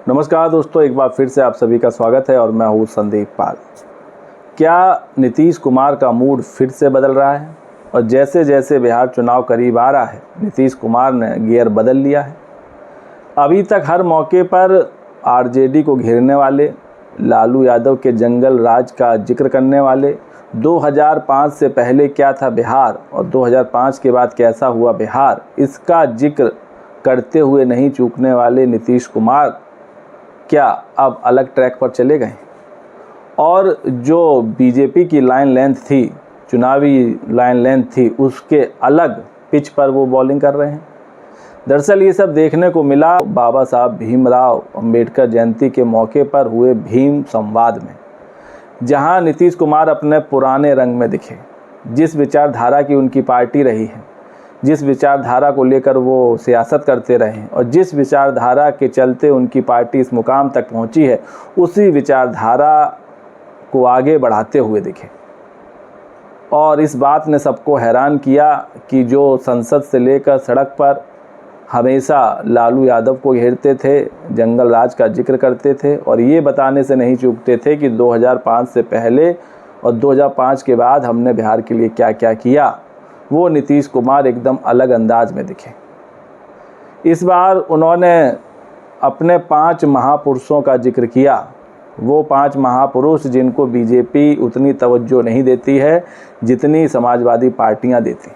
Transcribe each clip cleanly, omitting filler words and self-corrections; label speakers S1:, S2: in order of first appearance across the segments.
S1: नमस्कार दोस्तों, एक बार फिर से आप सभी का स्वागत है और मैं हूँ संदीप पाल। क्या नीतीश कुमार का मूड फिर से बदल रहा है? और जैसे जैसे बिहार चुनाव करीब आ रहा है, नीतीश कुमार ने गियर बदल लिया है। अभी तक हर मौके पर आरजेडी को घेरने वाले, लालू यादव के जंगल राज का जिक्र करने वाले, 2005 से पहले क्या था बिहार और 2005 के बाद कैसा हुआ बिहार, इसका जिक्र करते हुए नहीं चूकने वाले नीतीश कुमार क्या अब अलग ट्रैक पर चले गए? और जो बीजेपी की लाइन लेंथ थी, चुनावी लाइन लेंथ थी, उसके अलग पिच पर वो बॉलिंग कर रहे हैं। दरअसल ये सब देखने को मिला बाबा साहब भीमराव अंबेडकर जयंती के मौके पर हुए भीम संवाद में, जहां नीतीश कुमार अपने पुराने रंग में दिखे। जिस विचारधारा की उनकी पार्टी रही है, जिस विचारधारा को लेकर वो सियासत करते रहे और जिस विचारधारा के चलते उनकी पार्टी इस मुकाम तक पहुंची है, उसी विचारधारा को आगे बढ़ाते हुए दिखे। और इस बात ने सबको हैरान किया कि जो संसद से लेकर सड़क पर हमेशा लालू यादव को घेरते थे, जंगल राज का जिक्र करते थे और ये बताने से नहीं चूकते थे कि 2005 से पहले और 2005 के बाद हमने बिहार के लिए क्या क्या किया, वो नीतीश कुमार एकदम अलग अंदाज में दिखे। इस बार उन्होंने अपने 5 महापुरुषों का जिक्र किया। वो 5 महापुरुष जिनको बीजेपी उतनी तवज्जो नहीं देती है जितनी समाजवादी पार्टियां देती।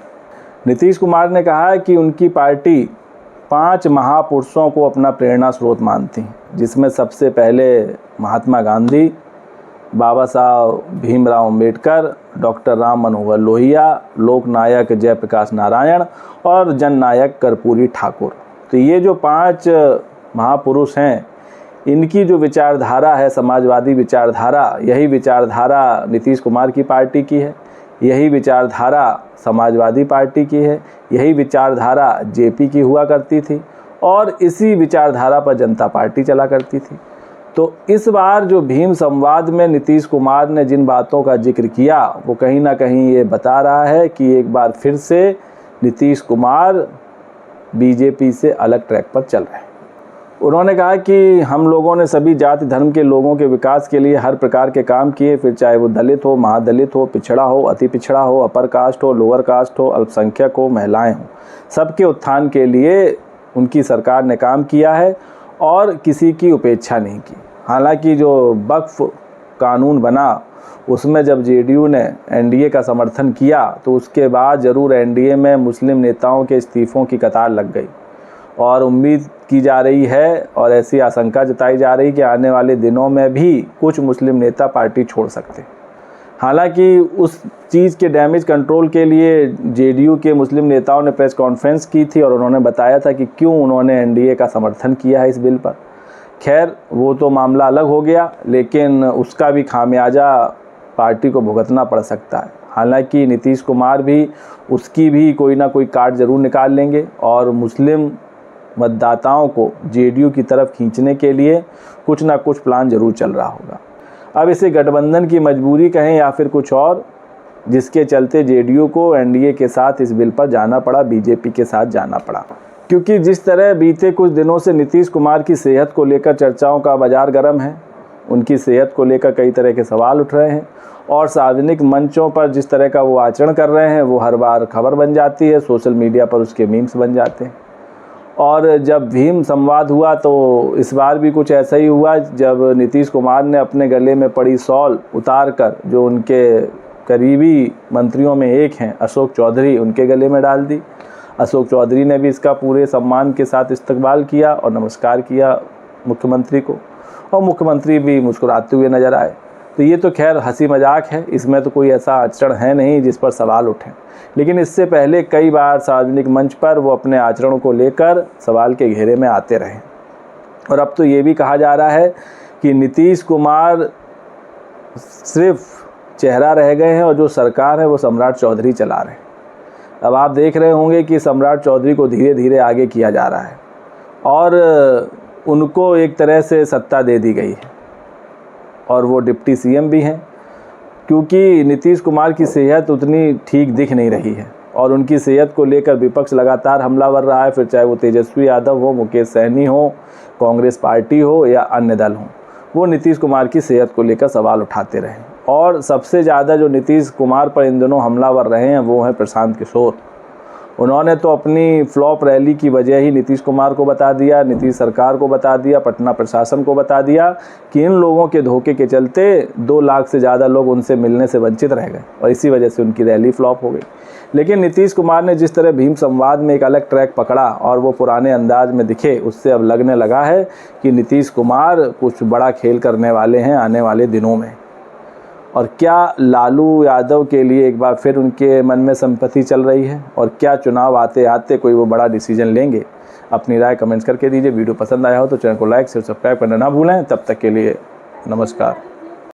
S1: नीतीश कुमार ने कहा कि उनकी पार्टी 5 महापुरुषों को अपना प्रेरणा स्रोत मानती, जिसमें सबसे पहले महात्मा गांधी, बाबा साहब भीमराव अंबेडकर, डॉक्टर राम मनोहर लोहिया, लोकनायक जयप्रकाश नारायण और जननायक कर्पूरी ठाकुर। तो ये जो 5 महापुरुष हैं, इनकी जो विचारधारा है समाजवादी विचारधारा, यही विचारधारा नीतीश कुमार की पार्टी की है, यही विचारधारा समाजवादी पार्टी की है, यही विचारधारा जेपी की हुआ करती थी और इसी विचारधारा पर जनता पार्टी चला करती थी। तो इस बार जो भीम संवाद में नीतीश कुमार ने जिन बातों का जिक्र किया, वो कहीं ना कहीं ये बता रहा है कि एक बार फिर से नीतीश कुमार बीजेपी से अलग ट्रैक पर चल रहे हैं। उन्होंने कहा कि हम लोगों ने सभी जाति धर्म के लोगों के विकास के लिए हर प्रकार के काम किए, फिर चाहे वो दलित हो, महादलित हो, पिछड़ा हो, अति पिछड़ा हो, अपर कास्ट हो, लोअर कास्ट हो, अल्पसंख्यक हो, महिलाएं हो, सबके उत्थान के लिए उनकी सरकार ने काम किया है और किसी की उपेक्षा नहीं की। हालांकि जो वक्फ कानून बना, उसमें जब जेडीयू ने एनडीए का समर्थन किया तो उसके बाद ज़रूर एनडीए में मुस्लिम नेताओं के इस्तीफ़ों की कतार लग गई और उम्मीद की जा रही है और ऐसी आशंका जताई जा रही कि आने वाले दिनों में भी कुछ मुस्लिम नेता पार्टी छोड़ सकते। हालांकि उस चीज़ के डैमेज कंट्रोल के लिए जेडीयू के मुस्लिम नेताओं ने प्रेस कॉन्फ्रेंस की थी और उन्होंने बताया था कि क्यों उन्होंने एनडीए का समर्थन किया है इस बिल पर। खैर, वो तो मामला अलग हो गया, लेकिन उसका भी खामियाजा पार्टी को भुगतना पड़ सकता है। हालांकि नीतीश कुमार भी उसकी भी कोई ना कोई कार्ड ज़रूर निकाल लेंगे और मुस्लिम मतदाताओं को जेडीयू की तरफ खींचने के लिए कुछ ना कुछ प्लान ज़रूर चल रहा होगा। अब इसे गठबंधन की मजबूरी कहें या फिर कुछ और, जिसके चलते जेडीयू को एनडीए के साथ इस बिल पर जाना पड़ा, बीजेपी के साथ जाना पड़ा। क्योंकि जिस तरह बीते कुछ दिनों से नीतीश कुमार की सेहत को लेकर चर्चाओं का बाजार गर्म है, उनकी सेहत को लेकर कई तरह के सवाल उठ रहे हैं और सार्वजनिक मंचों पर जिस तरह का वो आचरण कर रहे हैं, वो हर बार खबर बन जाती है, सोशल मीडिया पर उसके मीम्स बन जाते हैं। और जब भीम संवाद हुआ तो इस बार भी कुछ ऐसा ही हुआ, जब नीतीश कुमार ने अपने गले में पड़ी शॉल उतार कर, जो उनके करीबी मंत्रियों में एक हैं अशोक चौधरी, उनके गले में डाल दी। अशोक चौधरी ने भी इसका पूरे सम्मान के साथ इस्तकबाल किया और नमस्कार किया मुख्यमंत्री को, और मुख्यमंत्री भी मुस्कुराते हुए नज़र आए। तो ये तो खैर हंसी मजाक है, इसमें तो कोई ऐसा आचरण है नहीं जिस पर सवाल उठें। लेकिन इससे पहले कई बार सार्वजनिक मंच पर वो अपने आचरणों को लेकर सवाल के घेरे में आते रहे और अब तो ये भी कहा जा रहा है कि नीतीश कुमार सिर्फ चेहरा रह गए हैं और जो सरकार है वो सम्राट चौधरी चला रहे हैं। अब आप देख रहे होंगे कि सम्राट चौधरी को धीरे धीरे आगे किया जा रहा है और उनको एक तरह से सत्ता दे दी गई है और वो डिप्टी सीएम भी हैं, क्योंकि नीतीश कुमार की सेहत उतनी ठीक दिख नहीं रही है। और उनकी सेहत को लेकर विपक्ष लगातार हमलावर रहा है, फिर चाहे वो तेजस्वी यादव हो, मुकेश सहनी हो, कांग्रेस पार्टी हो या अन्य दल हो, वो नीतीश कुमार की सेहत को लेकर सवाल उठाते रहे। और सबसे ज़्यादा जो नीतीश कुमार पर इन दिनों हमलावर रहे हैं वो हैं प्रशांत किशोर। उन्होंने तो अपनी फ्लॉप रैली की वजह ही नीतीश कुमार को बता दिया, नीतीश सरकार को बता दिया, पटना प्रशासन को बता दिया कि इन लोगों के धोखे के चलते 2 लाख से ज़्यादा लोग उनसे मिलने से वंचित रह गए और इसी वजह से उनकी रैली फ्लॉप हो गई। लेकिन नीतीश कुमार ने जिस तरह भीम संवाद में एक अलग ट्रैक पकड़ा और वो पुराने अंदाज में दिखे, उससे अब लगने लगा है कि नीतीश कुमार कुछ बड़ा खेल करने वाले हैं आने वाले दिनों में। और क्या लालू यादव के लिए एक बार फिर उनके मन में संपत्ति चल रही है और क्या चुनाव आते आते कोई वो बड़ा डिसीजन लेंगे? अपनी राय कमेंट्स करके दीजिए। वीडियो पसंद आया हो तो चैनल को लाइक शेयर सब्सक्राइब करना ना भूलें। तब तक के लिए नमस्कार।